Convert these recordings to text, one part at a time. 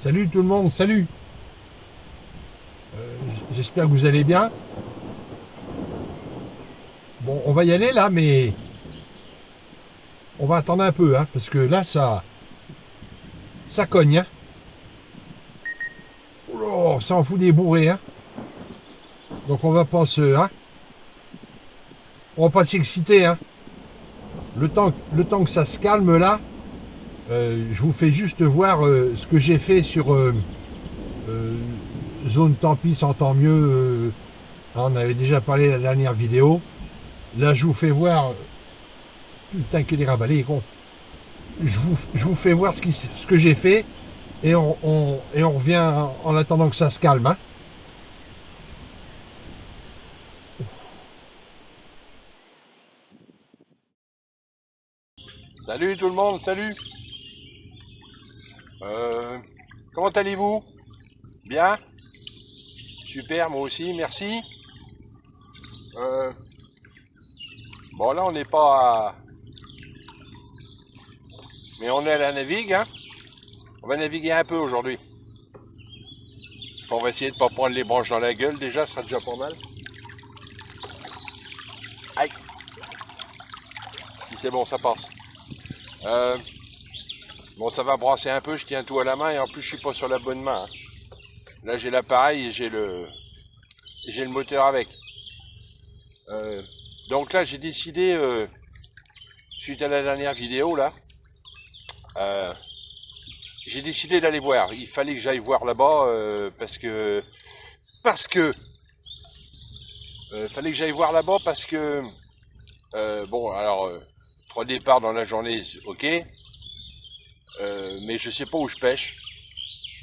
Salut tout le monde, salut. J'espère que vous allez bien. Bon, on va y aller là, mais on va attendre un peu, hein, parce que là, ça cogne. Hein. Oh, ça en fout des bourrées. Hein. Donc hein, on va pas s'exciter. Hein. Le temps que ça se calme là, je vous fais juste voir ce que j'ai fait sur euh, zone tant pis, sans tant mieux. On avait déjà parlé la dernière vidéo. Là, je vous fais voir. Putain, que des rabalais, con. Je vous fais voir ce que j'ai fait et on revient en attendant que ça se calme. Hein. Salut tout le monde, salut. Euh, Comment allez-vous? Bien? Super, moi aussi, merci. Euh, bon là on n'est pas à... Mais on est à la navigue, hein? On va naviguer un peu aujourd'hui. On va essayer de ne pas prendre les branches dans la gueule déjà, ce sera déjà pas mal. Aïe! Si c'est bon, ça passe. Euh, bon, ça va brasser un peu, je tiens tout à la main et en plus je suis pas sur la bonne main. Hein. Là j'ai l'appareil et j'ai le moteur avec. Donc là j'ai décidé, suite à la dernière vidéo là, euh, j'ai décidé d'aller voir. Il fallait que j'aille voir là-bas fallait que j'aille voir là-bas parce que bon alors 3 départs dans la journée, ok, mais je sais pas où je pêche.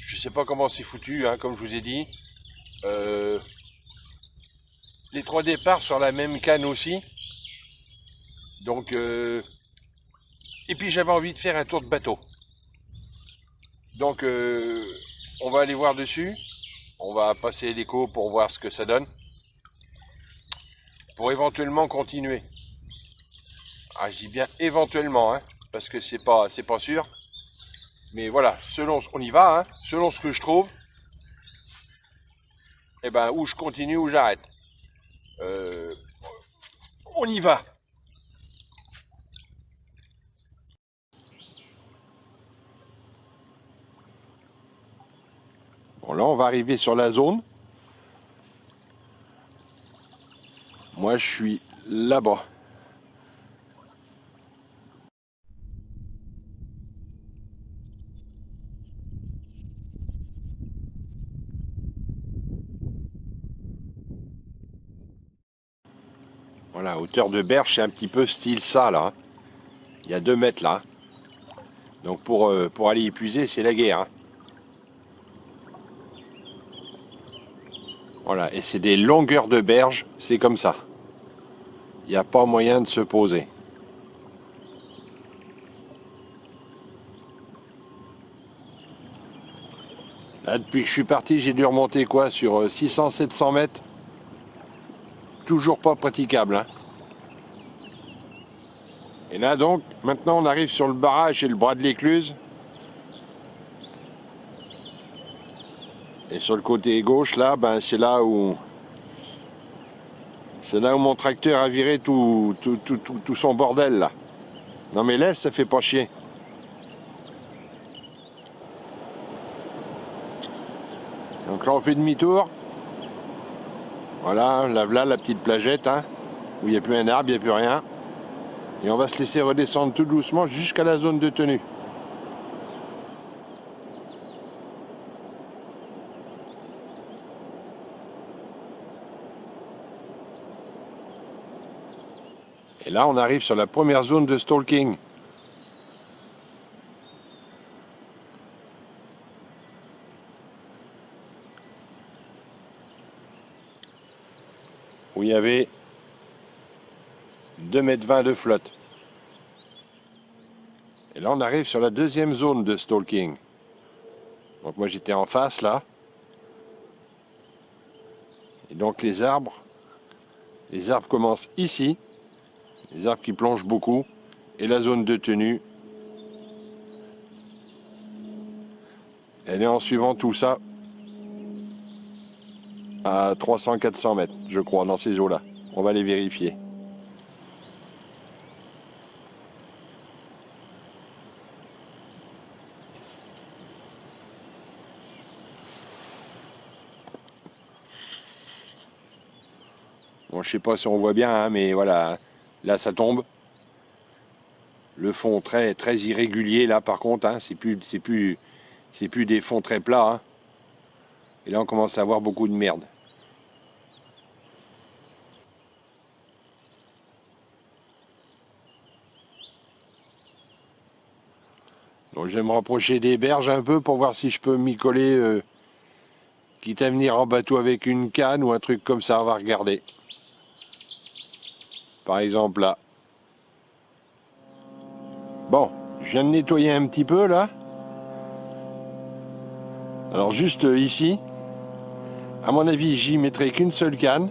Je sais pas comment c'est foutu, hein, comme je vous ai dit. Les 3 départs sur la même canne aussi. Donc et puis j'avais envie de faire un tour de bateau. Donc on va aller voir dessus. On va passer l'écho pour voir ce que ça donne. Pour éventuellement continuer. Ah, je dis bien éventuellement, hein, parce que c'est pas sûr. Mais voilà, on y va, hein, selon ce que je trouve. Et ben, où je continue, où j'arrête. Euh, on y va. Bon, là, on va arriver sur la zone. Moi, je suis là-bas. Voilà, hauteur de berge, c'est un petit peu style ça, là. Il y a 2 mètres, là. Donc, pour aller épuiser, c'est la guerre. Hein. Voilà, et c'est des longueurs de berge, c'est comme ça. Il n'y a pas moyen de se poser. Là, depuis que je suis parti, j'ai dû remonter quoi sur 600-700 mètres. Toujours pas praticable. Hein. Et là donc, maintenant on arrive sur le barrage et le bras de l'écluse. Et sur le côté gauche, là, ben, c'est là où mon tracteur a viré tout son bordel, là. Non mais laisse, ça fait pas chier. Donc là, on fait demi-tour. Voilà, là, la petite plagette, hein, où il n'y a plus un arbre, il n'y a plus rien. Et on va se laisser redescendre tout doucement jusqu'à la zone de tenue. Et là, on arrive sur la première zone de stalking. Où il y avait 2,20 m de flotte. Et là, on arrive sur la deuxième zone de stalking. Donc moi, j'étais en face, là. Et donc les arbres commencent ici. Les arbres qui plongent beaucoup. Et la zone de tenue, Elle est en suivant tout ça à 300-400 mètres, je crois, dans ces eaux-là. On va les vérifier. Bon, je sais pas si on voit bien, hein, mais voilà, là ça tombe. Le fond très très irrégulier là, par contre, hein, c'est plus des fonds très plats. Hein. Et là, on commence à avoir beaucoup de merde. Donc, je vais me rapprocher des berges un peu pour voir si je peux m'y coller, quitte à venir en bateau avec une canne ou un truc comme ça. On va regarder. Par exemple là. Bon, je viens de nettoyer un petit peu là. Alors juste ici, à mon avis, j'y mettrai qu'une seule canne.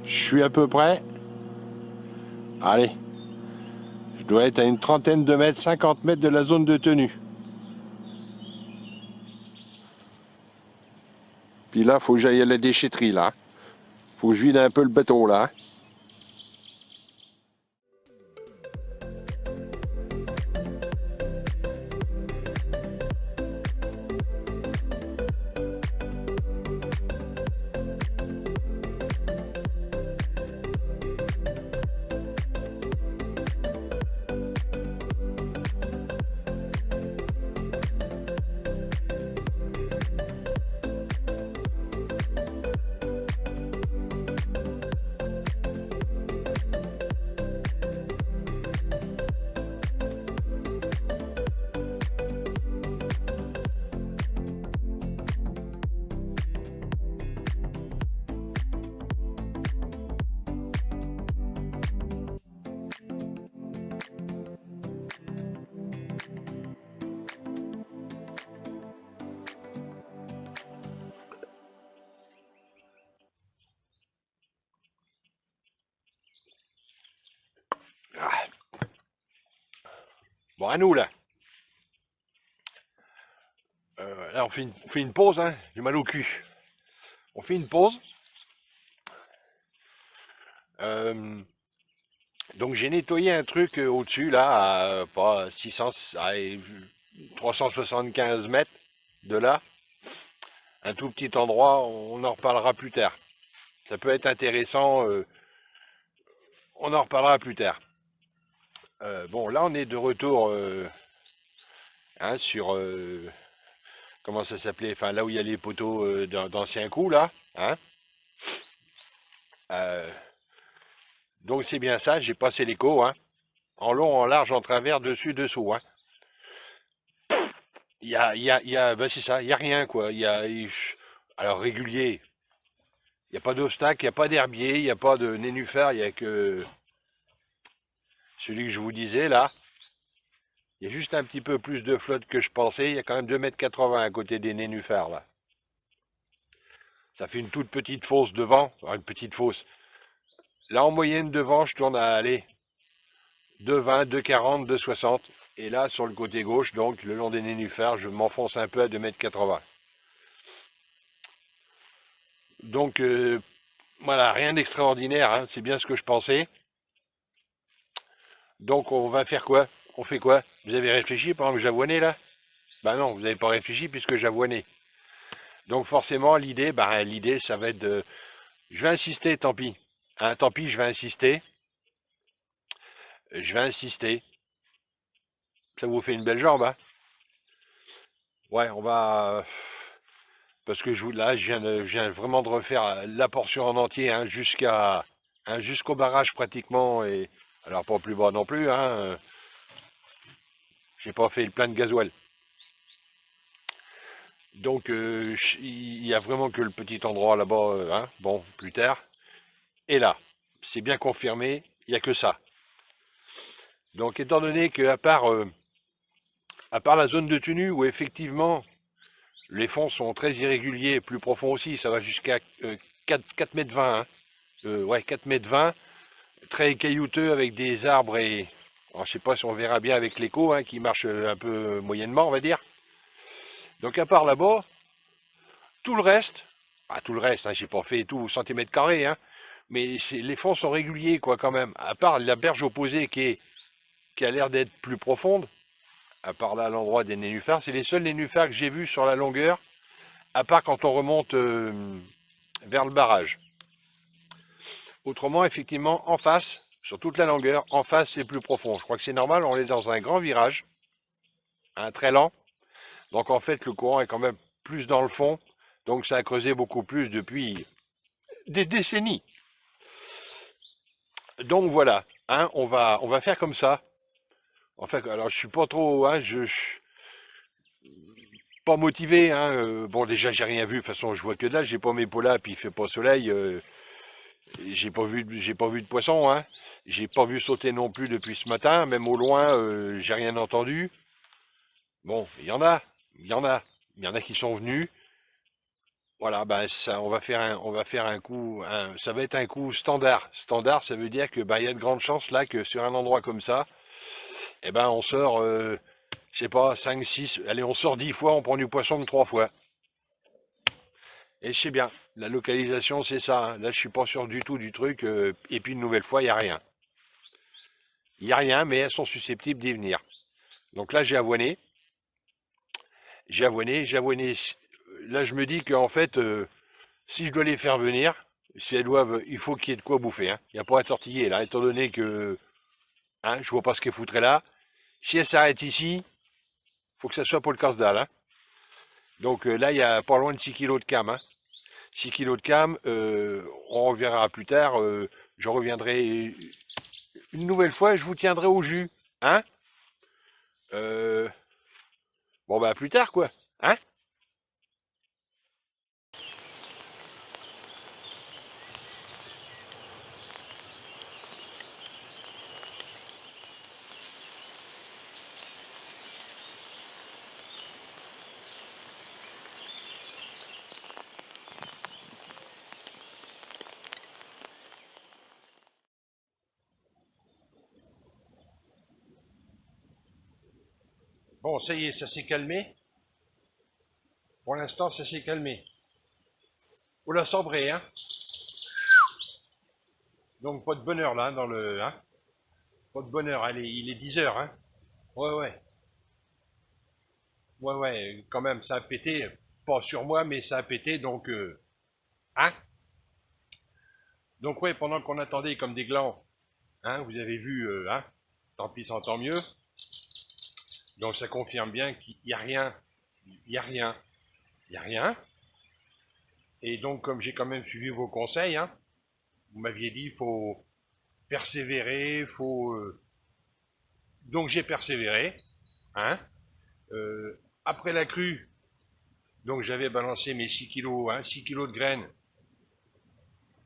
Je suis à peu près. Allez. Je dois être à une trentaine de mètres, 50 mètres de la zone de tenue. Puis là, faut que j'aille à la déchetterie là. Faut que je vide un peu le bateau là. Ah. Bon, à nous là. Là, on fait une pause, hein. J'ai mal au cul. On fait une pause. Donc j'ai nettoyé un truc au-dessus là, à pas 600, à 375 mètres de là. Un tout petit endroit, on en reparlera plus tard. Ça peut être intéressant, on en reparlera plus tard. Bon, là on est de retour hein, sur, comment ça s'appelait, enfin là où il y a les poteaux d'anciens coups là. Hein. Euh, donc c'est bien ça, j'ai passé l'écho, hein, en long, en large, en travers, dessus, dessous. Hein. Ben c'est ça, il n'y a rien quoi. Alors régulier, il n'y a pas d'obstacle, il n'y a pas d'herbier, il n'y a pas de nénuphar, il n'y a que celui que je vous disais là. Il y a juste un petit peu plus de flotte que je pensais, il y a quand même 2,80 m à côté des nénuphars là. Ça fait une toute petite fosse devant, une petite fosse. Là en moyenne devant, je tourne à aller 2,20, 2,40, 2,60. Et là sur le côté gauche, donc le long des nénuphars, je m'enfonce un peu à 2,80 m. Donc voilà, rien d'extraordinaire, hein, c'est bien ce que je pensais. Donc on va faire quoi? On fait quoi? Vous avez réfléchi pendant que j'avoinais là? Ben non, vous n'avez pas réfléchi puisque j'avoinais. Donc forcément l'idée, l'idée ça va être de... Je vais insister, tant pis. Hein, tant pis, je vais insister. Je vais insister. Ça vous fait une belle jambe, hein? Ouais, on va... Parce que là, je viens vraiment de refaire la portion en entier, hein, jusqu'au barrage pratiquement. Et alors pas plus bas non plus, hein. J'ai pas fait le plein de gasoil. Donc il y a vraiment que le petit endroit là-bas, hein, bon, plus tard. Et là, c'est bien confirmé, il n'y a que ça. Donc étant donné qu'à à part la zone de tenue où effectivement les fonds sont très irréguliers, plus profonds aussi, ça va jusqu'à 4,20 m. Hein. Ouais, 4,20 m, très caillouteux avec des arbres et Alors, je sais pas si on verra bien avec l'écho, hein, qui marche un peu moyennement, on va dire. Donc à part là-bas, tout le reste, tout le reste, hein, j'ai pas fait tout au centimètre carré, hein, mais les fonds sont réguliers, quoi, quand même. À part la berge opposée qui a l'air d'être plus profonde, à part là, à l'endroit des nénuphars, c'est les seuls nénuphars que j'ai vus sur la longueur, à part quand on remonte vers le barrage. Autrement, effectivement, en face, sur toute la longueur, en face, c'est plus profond. Je crois que c'est normal, on est dans un grand virage, très lent. Donc en fait, le courant est quand même plus dans le fond. Donc ça a creusé beaucoup plus depuis des décennies. Donc voilà, hein, on va faire comme ça. En fait, alors je suis pas trop, hein, je suis pas motivé. Hein, bon, déjà j'ai rien vu. De toute façon, je vois que là, j'ai pas mes polas, puis il fait pas soleil. J'ai pas vu de poisson. Hein. J'ai pas vu sauter non plus depuis ce matin. Même au loin, j'ai rien entendu. Bon, il y en a, il y en a, il y en a qui sont venus. Voilà, ben ça, on va faire un coup, ça va être un coup standard. Standard, ça veut dire que ben, il y a de grandes chances là que sur un endroit comme ça, eh ben on sort, je sais pas, 5, 6, allez, on sort 10 fois, on prend du poisson que 3 fois. Et je sais bien, la localisation c'est ça. Hein. Là, je suis pas sûr du tout du truc. Et puis une nouvelle fois, il n'y a rien. Il n'y a rien, mais elles sont susceptibles d'y venir. Donc là, j'ai avoiné. J'ai avoiné. Là, je me dis qu'en fait, si je dois les faire venir, si elles doivent, il faut qu'il y ait de quoi bouffer. Hein. Il n'y a pas à tortiller là, étant donné que je vois pas ce qu'elles foutraient là. Si elles s'arrêtent ici, faut que ça soit pour le casse-dalle. Hein. Donc là, il y a pas loin de 6 kilos de cam. Hein. 6 kilos de cam, on reviendra plus tard. Je reviendrai une nouvelle fois, je vous tiendrai au jus. Hein. Euh, bon, bah, plus tard, quoi. Hein. Bon, ça y est, ça s'est calmé. Pour l'instant, ça s'est calmé. Faut la sabrer, hein. Donc, pas de bonheur là, dans le. Hein. Pas de bonheur, allez, il est 10 heures, hein. Ouais, ouais. Ouais, ouais, quand même, ça a pété. Pas sur moi, mais ça a pété, donc. Hein. Donc, ouais, pendant qu'on attendait comme des glands, hein, vous avez vu, hein, tant pis, tant mieux. Donc, ça confirme bien qu'il n'y a rien. Il n'y a rien. Il n'y a rien. Et donc, comme j'ai quand même suivi vos conseils, hein, vous m'aviez dit, il faut persévérer, faut. Donc, j'ai persévéré, hein. Après la crue, donc j'avais balancé mes 6 kilos, hein, 6 kilos de graines.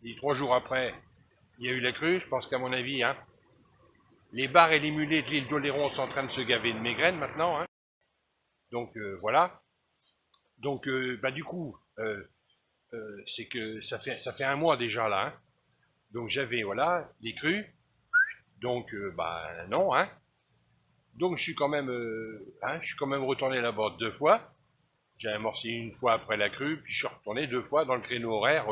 Et 3 jours après, il y a eu la crue. Je pense qu'à mon avis, hein, les bars et les mulets de l'île d'Oléron sont en train de se gaver de mes graines maintenant. Hein. Donc voilà. Donc bah, du coup, c'est que ça fait un mois déjà là. Hein. Donc j'avais voilà les crues. Donc bah non. Hein. Donc je suis quand même retourné là-bas 2 fois. J'ai amorcé une fois après la crue, puis je suis retourné 2 fois dans le créneau horaire,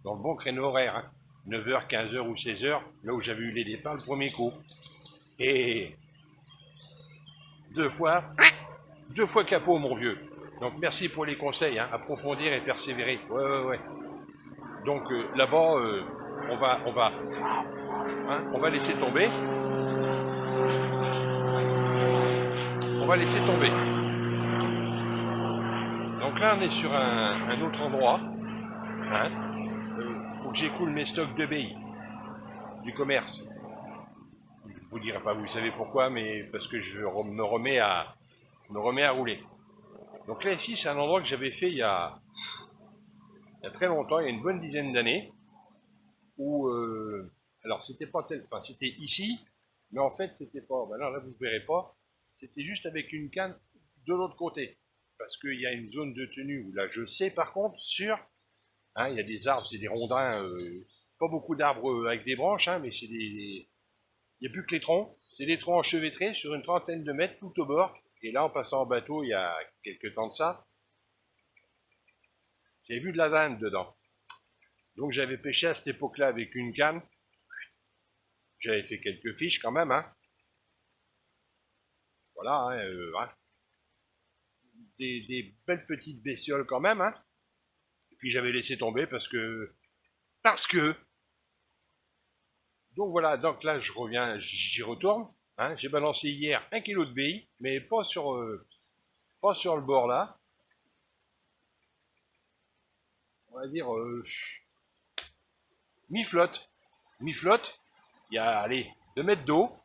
dans le bon créneau horaire. Hein. 9h, 15h ou 16h, là où j'avais eu les départs le premier coup. Et 2 fois, 2 fois capot, mon vieux. Donc merci pour les conseils, hein, approfondir et persévérer. Ouais, ouais, ouais. Donc là-bas, on va laisser tomber. On va laisser tomber. Donc là, on est sur un autre endroit. Hein. Faut que j'écoule mes stocks de baies du commerce. Je vous dire, enfin vous savez pourquoi, mais parce que je me remets à rouler. Donc là ici, c'est un endroit que j'avais fait il y a très longtemps, il y a une bonne dizaine d'années, où alors c'était pas enfin c'était ici, mais en fait c'était pas. Ben non, là vous ne verrez pas, c'était juste avec une canne de l'autre côté, parce qu'il y a une zone de tenue où là je sais par contre sûr, hein, il y a des arbres, c'est des rondins, pas beaucoup d'arbres avec des branches, hein, mais c'est des, il n'y a plus que les troncs. C'est des trous enchevêtrés sur une trentaine de mètres tout au bord. Et là, en passant en bateau il y a quelques temps de ça, j'ai vu de la vanne dedans. Donc j'avais pêché à cette époque-là avec une canne. J'avais fait quelques fiches quand même, hein. Voilà, hein, hein. Des belles petites bestioles quand même, hein. Et puis j'avais laissé tomber parce que, donc voilà, donc là je reviens, j'y retourne, hein. J'ai balancé hier 1 kilo de billes, mais pas sur le bord là. On va dire mi-flotte. Mi-flotte, il y a, allez, 2 mètres d'eau.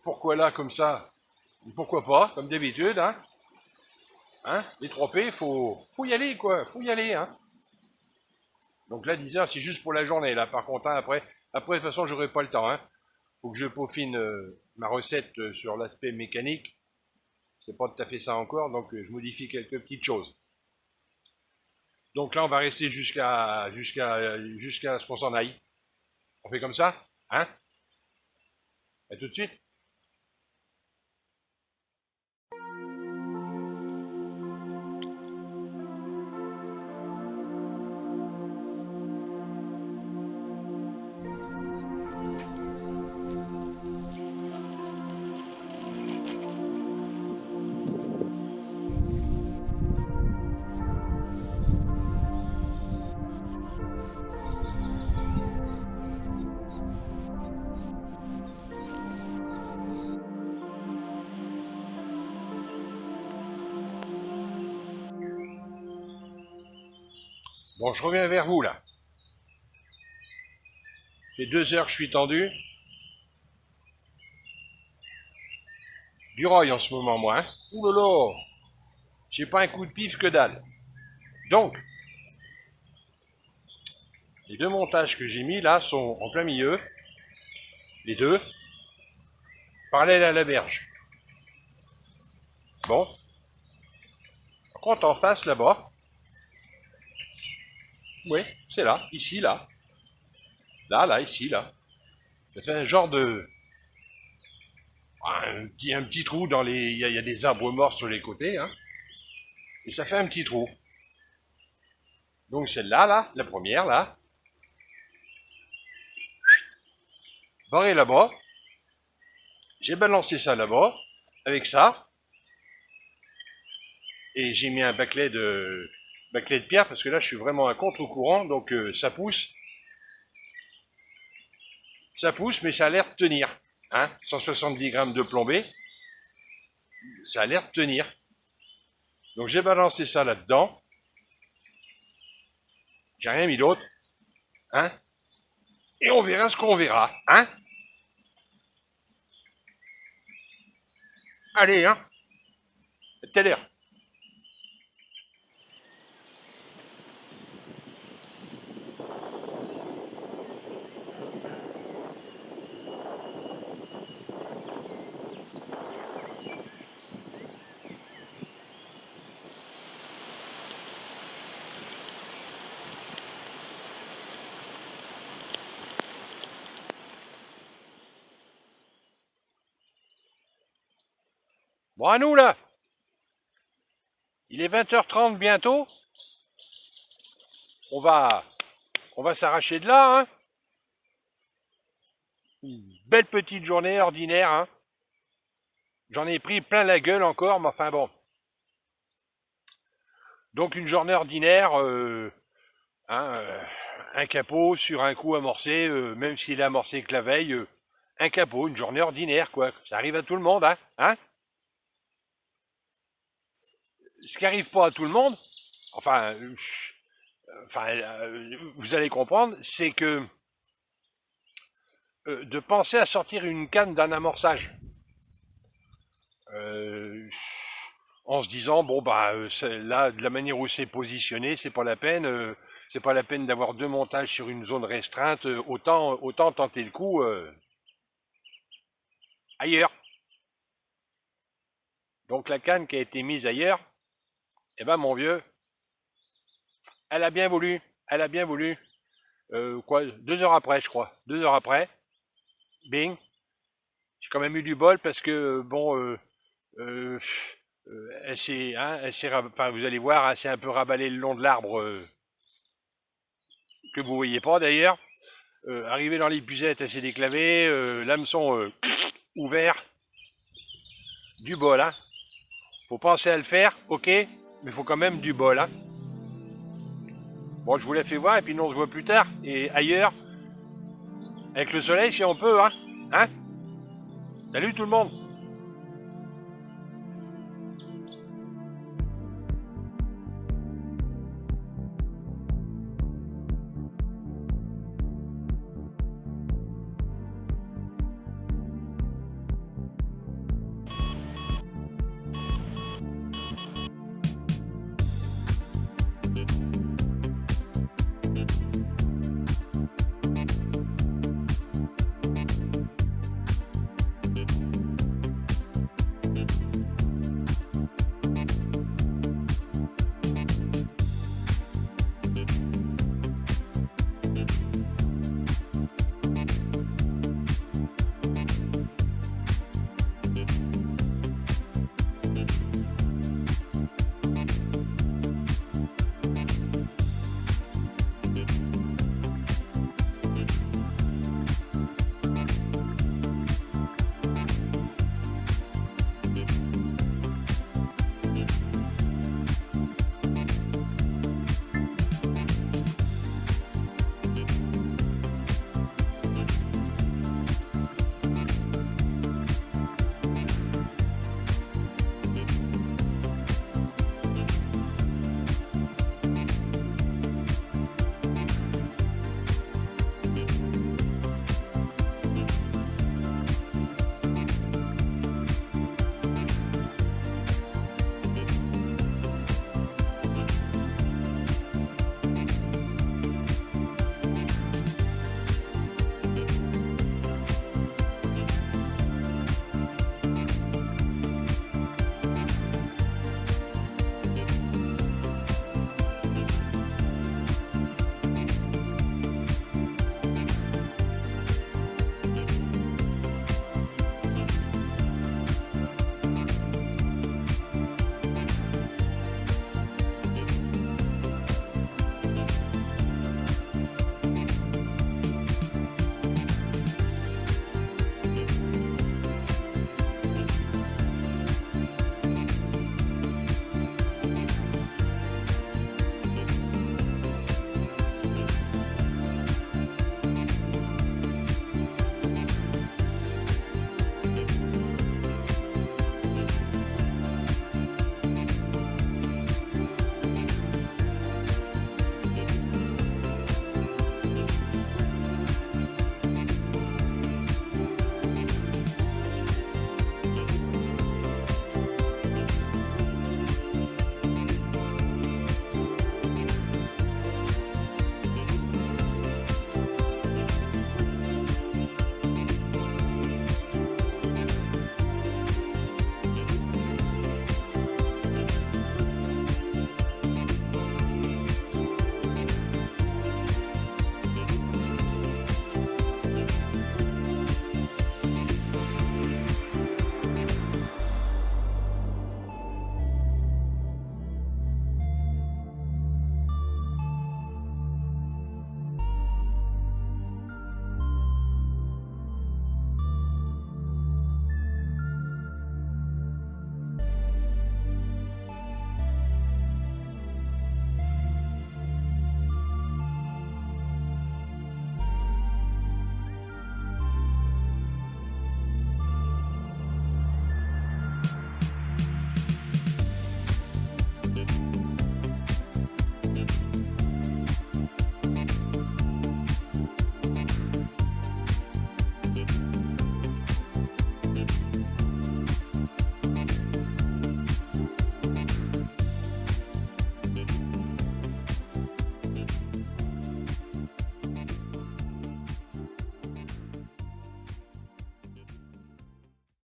Pourquoi là, comme ça? Pourquoi pas, comme d'habitude, hein? Hein? Les 3 P, faut y aller, quoi. Faut y aller, hein? Donc là, 10 heures, c'est juste pour la journée, là. Par contre, hein, après, de toute façon, j'aurai pas le temps, hein. Faut que je peaufine ma recette sur l'aspect mécanique. C'est pas tout à fait ça encore, donc je modifie quelques petites choses. Donc là, on va rester jusqu'à ce qu'on s'en aille. On fait comme ça? Hein? À tout de suite. Bon, je reviens vers vous, là. J'ai 2 heures que je suis tendu. Du roil en ce moment, moi. Hein. Ouh là là, j'ai pas un coup de pif que dalle. Donc, les 2 montages que j'ai mis là sont en plein milieu. Les 2, parallèles à la berge. Bon. Par contre, en face, là-bas, oui, c'est là, ici, là. Là, ici, là. Ça fait un genre de... Un petit trou dans les... Il y a des arbres morts sur les côtés, hein. Et ça fait un petit trou. Donc celle-là, là, la première, là. Barré là-bas. J'ai balancé ça là-bas. Avec ça. Et j'ai mis un baquelet de pierre parce que là je suis vraiment à contre-courant, donc ça pousse. Ça pousse, mais ça a l'air de tenir. Hein, 170 grammes de plombée, ça a l'air de tenir. Donc j'ai balancé ça là-dedans. J'ai rien mis d'autre. Hein, et on verra ce qu'on verra. Hein. Allez, hein. À tout à l'heure. Bon, à nous là. Il est 20h30 bientôt. On va s'arracher de là, hein. Une belle petite journée ordinaire, hein. J'en ai pris plein la gueule encore, mais enfin bon. Donc une journée ordinaire, hein, un capot sur un coup amorcé, même s'il est amorcé que la veille, un capot, une journée ordinaire, quoi. Ça arrive à tout le monde, hein, hein. Ce qui arrive pas à tout le monde, enfin, vous allez comprendre, c'est que de penser à sortir une canne d'un amorçage. En se disant bon bah là de la manière où c'est positionné c'est pas la peine d'avoir 2 montages sur une zone restreinte, autant tenter le coup ailleurs. Donc la canne qui a été mise ailleurs, eh ben mon vieux, elle a bien voulu quoi, 2 heures après je crois, 2 heures après, Bing. J'ai quand même eu du bol parce que, bon, euh, enfin, vous allez voir, elle s'est un peu raballée le long de l'arbre, que vous voyez pas d'ailleurs. Arrivée dans l'épuisette, elle s'est déclavée, l'hameçon ouvert. Du bol, hein. Faut penser à le faire, ok, mais faut quand même du bol, hein. Bon, je vous la fais voir et puis nous on se voit plus tard. Et ailleurs, avec le soleil si on peut, hein. Hein. Salut tout le monde.